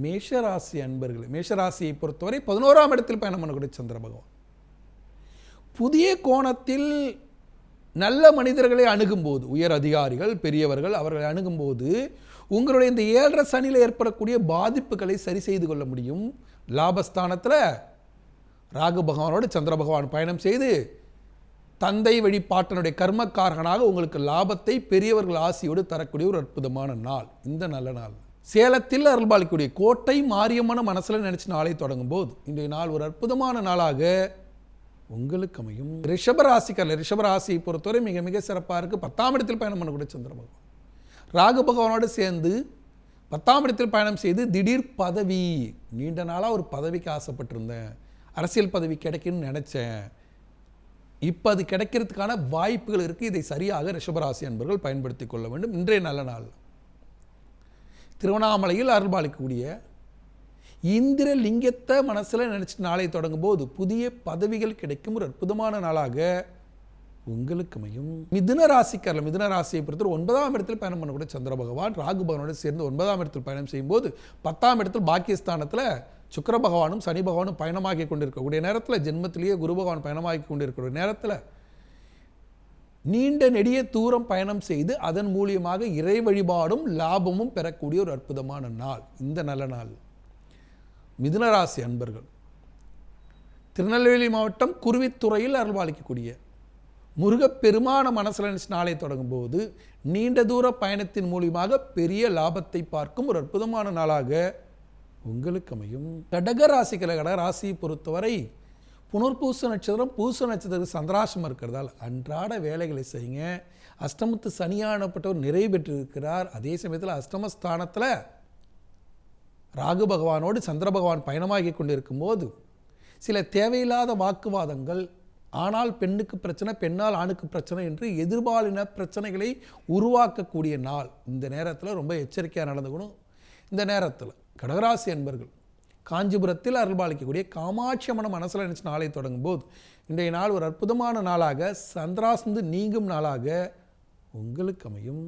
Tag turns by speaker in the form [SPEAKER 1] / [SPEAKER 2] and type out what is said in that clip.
[SPEAKER 1] மேஷராசி அன்பர்களே, மேஷராசியை பொறுத்தவரை 11ஆம் இடத்தில் பயணம் பண்ணக்கூடிய சந்திர பகவான் புதிய கோணத்தில் நல்ல மனிதர்களை அணுகும்போது, உயர் அதிகாரிகள் பெரியவர்கள் அவர்களை அணுகும்போது உங்களுடைய இந்த 7.5 சனியில் ஏற்படக்கூடிய பாதிப்புகளை சரி செய்து கொள்ள முடியும். லாபஸ்தானத்தில் ராகு பகவானோடு சந்திர பகவான் பயணம் செய்து தந்தை வழிபாட்டனுடைய கர்மக்காரகனாக உங்களுக்கு லாபத்தை பெரியவர்கள் ஆசியோடு தரக்கூடிய ஒரு அற்புதமான நாள். இந்த நல்ல நாள் சேலத்தில் அருள்பாலிக்கூடிய கோட்டை மாரியம்மன மனசில் நினைச்சு நாளை தொடங்கும் போது இன்றைய நாள் ஒரு அற்புதமான நாளாக உங்களுக்கு அமையும். ரிஷபராசியை பொறுத்தவரை மிக மிக சிறப்பாக இருக்குது. 10ஆம் இடத்தில் பயணம் பண்ணக்கூடிய சந்திர பகவான் ராகு பகவானோடு சேர்ந்து 10ஆம் இடத்தில் பயணம் செய்து திடீர் பதவி, நீண்ட நாளாக ஒரு பதவிக்கு ஆசைப்பட்டிருந்தேன், அரசியல் பதவி கிடைக்குன்னு நினச்சேன், இப்போ அது கிடைக்கிறதுக்கான வாய்ப்புகள் இருக்குது. இதை சரியாக ரிஷபராசி அன்பர்கள் பயன்படுத்தி கொள்ள வேண்டும். இன்றைய நல்ல நாள் திருவண்ணாமலையில் அருள்பாலிக்கக்கூடிய இந்திர லிங்கத்தை மனசில் நினச்சிட்டு நாளை தொடங்கும் போது புதிய பதவிகள் கிடைக்கும் ஒரு அற்புதமான நாளாக உங்களுக்கு அமையும். மிதுன ராசியை பொறுத்தவரை 9ஆம் இடத்தில் பயணம் பண்ணக்கூடிய சந்திர பகவான் ராகு பகவானோடு சேர்ந்து 9ஆம் இடத்தில் பயணம் செய்யும்போது 10ஆம் இடத்தில் பாக்கியஸ்தானத்தில் சுக்கிர பகவானும் சனி பகவானும் பயணமாகி கொண்டிருக்கக்கூடிய நேரத்தில், ஜென்மத்திலேயே குரு பகவான் பயணமாகி கொண்டிருக்கக்கூடிய நேரத்தில் நீண்ட நெடிய தூரம் பயணம் செய்து அதன் மூலியமாக இறை வழிபாடும் லாபமும் பெறக்கூடிய ஒரு அற்புதமான நாள். இந்த நல்ல நாள் மிதுன ராசி அன்பர்கள் திருநெல்வேலி மாவட்டம் குருவித்துறையில் அருள்பாலிக்கக்கூடிய முருகப்பெருமான மனசில் நினைச்சு நாளை தொடங்கும் போது நீண்ட தூர பயணத்தின் மூலியமாக பெரிய லாபத்தை பார்க்கும் ஒரு அற்புதமான நாளாக உங்களுக்கு அமையும். கடகராசியை பொறுத்தவரை புனர்பூச நட்சத்திரம் பூச நட்சத்திரத்துக்கு சந்திராசம் இருக்கிறதால் அன்றாட வேலைகளை செய்யுங்க. அஷ்டமத்து சனியானப்பட்டவர் நிறைவு பெற்றிருக்கிறார். அதே சமயத்தில் அஷ்டமஸ்தானத்தில் ராகு பகவானோடு சந்திர பகவான் பயணமாகி கொண்டிருக்கும் போது சில தேவையில்லாத வாக்குவாதங்கள், ஆனால் பெண்ணுக்கு பிரச்சனை, பெண்ணால் ஆணுக்கு பிரச்சனை என்று எதிர்பாலின பிரச்சனைகளை உருவாக்கக்கூடிய நாள். இந்த நேரத்தில் ரொம்ப எச்சரிக்கையாக நடந்துக்கணும். இந்த நேரத்தில் கடகராசி அன்பர்கள் காஞ்சிபுரத்தில் அருள்பாலிக்கக்கூடிய காமாட்சி அம்மனை மனசில் நினைச்சு நாளை தொடங்கும் போது இன்றைய நாள் ஒரு அற்புதமான நாளாக சந்திராசந்து நீங்கும் நாளாக உங்களுக்கு அமையும்.